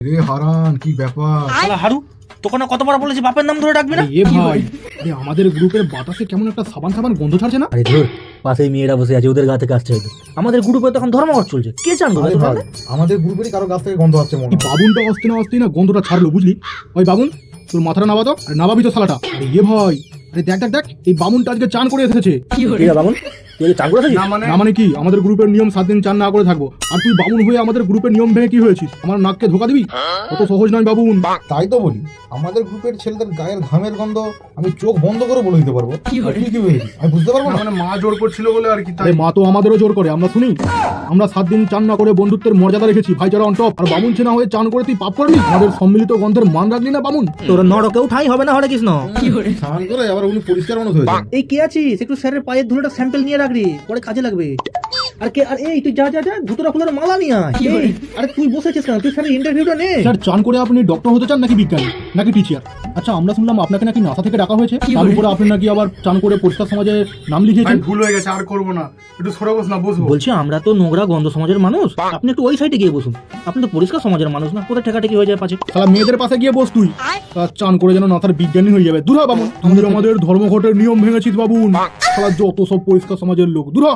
রে হারান, কি ব্যাপার? শালা হারু, তোকে না কতবার বলেছি বাপের নাম ধরে ডাকবি না? এ ভাই, আমাদের গ্রুপের বাতাসে কেমন একটা সাবান সাবান গন্ধ ছাড়ছে না? আরে ধর, পাশেই মেয়েরা বসে আছে, ওদের গা থেকে আসছে হয়তো। আমাদের গ্রুপে তখন ধর্মঘট চলছে, কে চান আরে ভাই, আমাদের গ্রুপেরই কারো গাছ থেকে গন্ধ আসছে মনে হয়। বাবুনটা আসতে না গন্ধটা ছাড়লো, বুঝলি? ওই বাবুন, তোর মাথাটা নাবা তো, আর নাবাবি তো শালাটা। আরে এ ভাই, আরে দেখ দেখ দেখ, এই বামুনটা আজকে চান করে এসেছে। বাবুন, তুই চান করে না মানে কি, আমাদের গ্রুপের নিয়ম 7 দিন চান না করে থাকবো, আর তুই বামুন হয়ে আমাদের গ্রুপের নিয়ম ভেঙে কি হয়েছিস? আমার নাককে ধোকা দিবি? অত সহজ নয় বাবুন। তাই তো বলি, আমাদের গ্রুপের ছেলেদের গায়ের ঘামের গন্ধ আমি চোখ বন্ধ করে বলে দিতে পারবো। কি ভেবেছিস আমি বুঝতে পারবো না? মানে মা জোর করছিল বলে আর কি। তাই মা তো আমাদেরও জোর করে, আমরা শুনি। আমরা 7 দিন চান না করে বন্ধুত্বের মর্যাদা রেখেছি, ভাইচারা অন টপ। আর বামুন চেনা হয়ে চান করে তুই পাপ করবি? আমাদের সম্মিলিত গন্ধের মান রাখলি না বামুন। তোর নরকেও ঠাঁই হবে না হরে কৃষ্ণ। স্নান করে আবার উনি পরিষ্কার মানুষ হয়েছে। এই কে আছিস? একটু স্যারের পায়ের ধুলোটা স্যাম্পল নিয়ে রাখবি, পরে কাজে লাগবে। আর কে? আর এই তুই যা যা যা, জুতোরা ফুলের মালা নিয়ে আয়। আরে তুই বসেছিস কেন? তুই স্যারের ইন্টারভিউটা নে। স্যার, চান করে আপনি ডক্টর হতে চান নাকি বিজ্ঞানী নাকি টিচার? আচ্ছা, আমরা শুনলাম আপনাকে নাকি নাসা থেকে ডাকা হয়েছে, তার উপরে আপনি নাকি আবার চান করে পরিষ্কার সমাজে নাম লিখিয়েছেন। ভুল হয়ে গেছে, আর করবো না। একটু সরে বস না, বসবো। বলছি আমরা তো নোংরা গন্ধ সমাজের মানুষ, আপনি একটু ওই সাইডে গিয়ে বসুন। আপনি তো পরিষ্কার সমাজের মানুষ না, কোথায় ঠেকাঠেকি হয়ে যায় পাছে। শালা মেয়েদের পাশে গিয়ে বস তুই। তা চান করে যেন নাসার বিজ্ঞানী হয়ে যাবে। দূর হ বাবুন, আমাদের ধর্মঘটের নিয়ম ভেঙেছিস বাবুন। শালা যত সব পরিষ্কার সমাজের লোক, দূর হ।